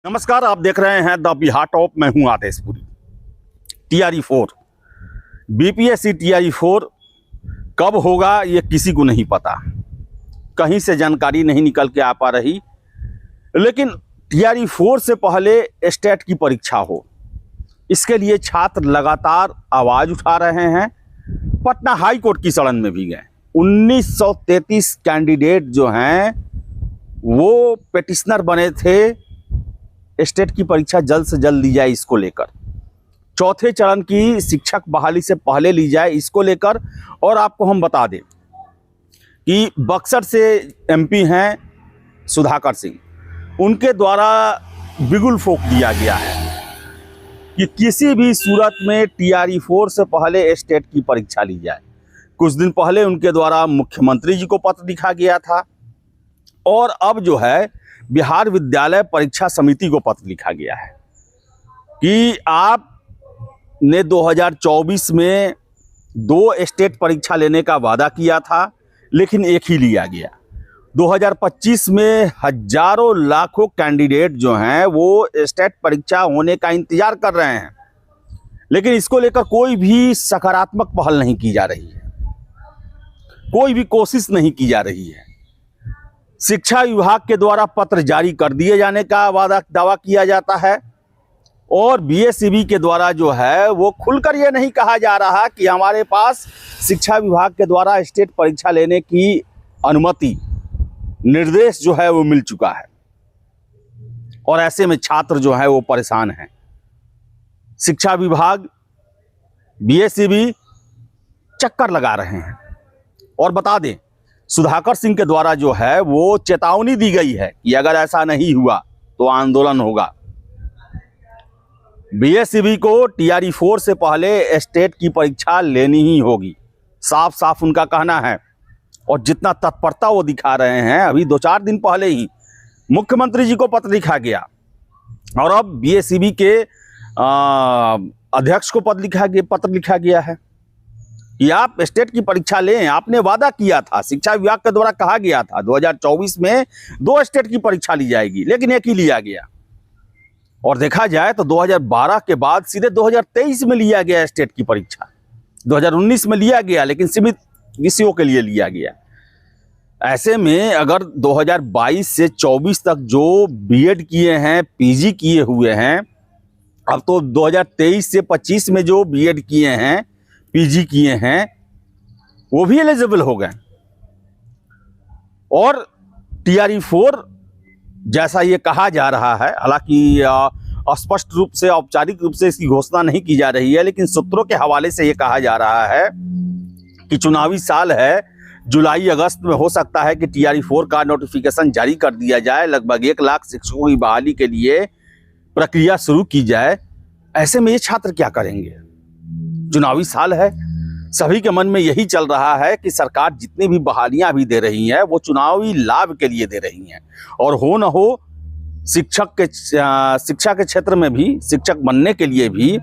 नमस्कार, आप देख रहे हैं द बिहार टॉप। मैं हूं आदेशपुरी। TRE-4 BPSC TRE-4 कब होगा ये किसी को नहीं पता, कहीं से जानकारी नहीं निकल के आ पा रही। लेकिन TRE-4 से पहले स्टेट की परीक्षा हो, इसके लिए छात्र लगातार आवाज़ उठा रहे हैं। पटना हाई कोर्ट की शरण में भी गए। 1933 कैंडिडेट जो हैं वो पिटिशनर बने थे स्टेट की परीक्षा जल्द से जल्द ली जाए इसको लेकर, चौथे चरण की शिक्षक बहाली से पहले ली जाए इसको लेकर। और आपको हम बता दें कि बक्सर से MP हैं सुधाकर सिंह, उनके द्वारा बिगुल फूंक दिया गया है कि किसी भी सूरत में TRE-4 से पहले स्टेट की परीक्षा ली जाए। कुछ दिन पहले उनके द्वारा मुख्यमंत्री जी को पत्र लिखा गया था और अब जो है बिहार विद्यालय परीक्षा समिति को पत्र लिखा गया है कि आपने 2024 में 2 स्टेट परीक्षा लेने का वादा किया था, लेकिन एक ही लिया गया। 2025 में हजारों लाखों कैंडिडेट जो हैं वो स्टेट परीक्षा होने का इंतजार कर रहे हैं, लेकिन इसको लेकर कोई भी सकारात्मक पहल नहीं की जा रही है, कोई भी कोशिश नहीं की जा रही है। शिक्षा विभाग के द्वारा पत्र जारी कर दिए जाने का दावा किया जाता है और BSEB के द्वारा जो है वो खुलकर ये नहीं कहा जा रहा कि हमारे पास शिक्षा विभाग के द्वारा स्टेट परीक्षा लेने की अनुमति, निर्देश जो है वो मिल चुका है। और ऐसे में छात्र जो है वो परेशान हैं। शिक्षा विभाग, BSEB चक्कर लगा रहे हैं। और बता दें, सुधाकर सिंह के द्वारा जो है वो चेतावनी दी गई है कि अगर ऐसा नहीं हुआ तो आंदोलन होगा। BSEB को TRE-4 से पहले स्टेट की परीक्षा लेनी ही होगी, साफ साफ उनका कहना है। और जितना तत्परता वो दिखा रहे हैं, अभी 2-4 दिन पहले ही मुख्यमंत्री जी को पत्र लिखा गया और अब BSEB के अध्यक्ष को पत्र लिखा गया है कि आप स्टेट की परीक्षा लें। आपने वादा किया था, शिक्षा विभाग के द्वारा कहा गया था 2024 में 2 स्टेट की परीक्षा ली जाएगी, लेकिन एक ही लिया गया। और देखा जाए तो 2012 के बाद सीधे 2023 में लिया गया स्टेट की परीक्षा। 2019 में लिया गया, लेकिन सीमित विषयों के लिए लिया गया। ऐसे में अगर 2022 से 24 तक जो B.Ed किए हैं, PG किए हुए हैं, अब तो 2023 से 25 में जो B.Ed किए हैं, PG किए हैं, वो भी एलिजिबल हो गए। और TRE-4 जैसा ये कहा जा रहा है, हालांकि स्पष्ट रूप से, औपचारिक रूप से इसकी घोषणा नहीं की जा रही है, लेकिन सूत्रों के हवाले से ये कहा जा रहा है कि चुनावी साल है, जुलाई अगस्त में हो सकता है कि TRE-4 का नोटिफिकेशन जारी कर दिया जाए, लगभग 1 लाख शिक्षकों की बहाली के लिए प्रक्रिया शुरू की जाए। ऐसे में ये छात्र क्या करेंगे? चुनावी साल है, सभी के मन में यही चल रहा है कि सरकार जितनी भी बहालियां भी दे रही हैं वो चुनावी लाभ के लिए दे रही हैं। और हो न हो शिक्षा के क्षेत्र में भी, शिक्षक बनने के लिए भी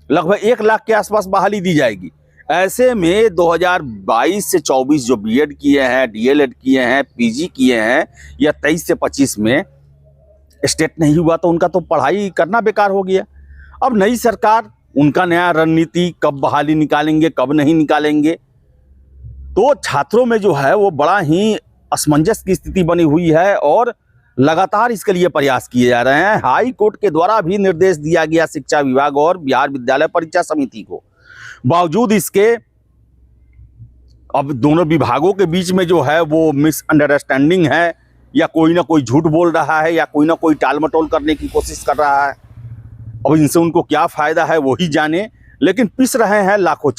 लगभग 1 लाख के आसपास बहाली दी जाएगी। ऐसे में 2022 से 24 जो B.Ed किए हैं, DLED किए हैं, PG किए हैं, या 23 से 25 में स्टेट नहीं हुआ तो उनका तो पढ़ाई करना बेकार हो गया। अब नई सरकार, उनका नया रणनीति, कब बहाली निकालेंगे, कब नहीं निकालेंगे, तो छात्रों में जो है वो बड़ा ही असमंजस की स्थिति बनी हुई है और लगातार इसके लिए प्रयास किए जा रहे हैं। हाई कोर्ट के द्वारा भी निर्देश दिया गया शिक्षा विभाग और बिहार विद्यालय परीक्षा समिति को। बावजूद इसके अब दोनों विभागों के बीच में जो है वो मिसअंडरस्टैंडिंग है, या कोई ना कोई झूठ बोल रहा है, या कोई ना कोई टाल मटोल करने की कोशिश कर रहा है। अब इनसे उनको क्या फायदा है वो ही जाने, लेकिन पिस रहे हैं लाखों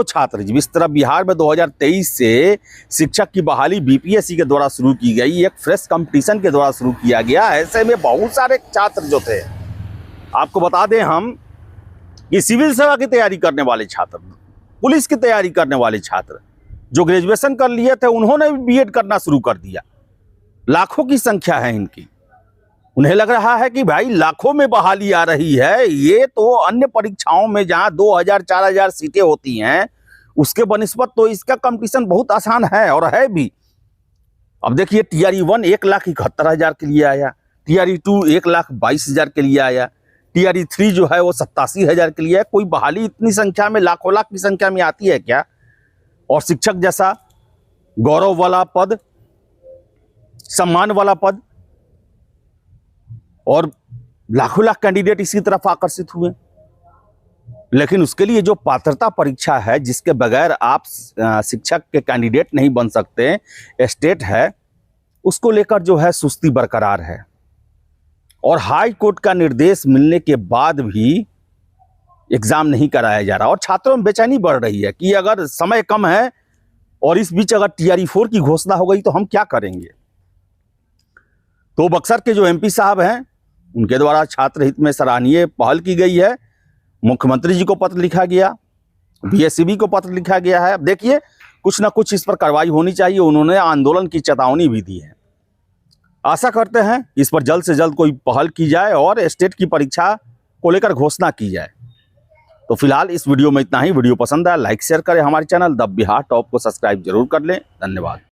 छात्र। जिस तरह बिहार में 2023 से शिक्षक की बहाली BPSC के द्वारा शुरू की गई, एक फ्रेश कंपटीशन के द्वारा शुरू किया गया। ऐसे में बहुत सारे छात्र जो थे, आपको बता दें हम कि सिविल सेवा की तैयारी करने वाले छात्र, पुलिस की तैयारी करने वाले छात्र जो ग्रेजुएशन कर लिए थे, उन्होंने भी B.Ed करना शुरू कर दिया। लाखों की संख्या है इनकी। उन्हें लग रहा है कि भाई लाखों में बहाली आ रही है, ये तो अन्य परीक्षाओं में जहां 2000-4000 सीटें होती हैं उसके बनिस्बत तो इसका कंपटीशन बहुत आसान है, और है भी। अब देखिए TRE-1 1,71,000 के लिए आया, TRE2 1,22,000 के लिए आया, TRE3 जो है वो 87,000 के लिए है। कोई बहाली इतनी संख्या में, लाखों लाख की संख्या में आती है क्या? और शिक्षक जैसा गौरव वाला पद, सम्मान वाला पद, और लाखों लाख कैंडिडेट इसी तरफ आकर्षित हुए। लेकिन उसके लिए जो पात्रता परीक्षा है, जिसके बगैर आप शिक्षक के कैंडिडेट नहीं बन सकते, स्टेट है, उसको लेकर जो है सुस्ती बरकरार है। और हाई कोर्ट का निर्देश मिलने के बाद भी एग्जाम नहीं कराया जा रहा, और छात्रों में बेचैनी बढ़ रही है कि अगर समय कम है और इस बीच अगर TRE4 की घोषणा हो गई तो हम क्या करेंगे। तो बक्सर के जो MP साहब हैं, उनके द्वारा छात्र हित में सराहनीय पहल की गई है। मुख्यमंत्री जी को पत्र लिखा गया, BSCB को पत्र लिखा गया है। अब देखिए, कुछ ना कुछ इस पर कार्रवाई होनी चाहिए। उन्होंने आंदोलन की चेतावनी भी दी है। आशा करते हैं इस पर जल्द से जल्द कोई पहल की जाए और स्टेट की परीक्षा को लेकर घोषणा की जाए। तो फिलहाल इस वीडियो में इतना ही। वीडियो पसंद आया लाइक शेयर करें, हमारे चैनल द बिहार टॉप को सब्सक्राइब जरूर कर लें। धन्यवाद।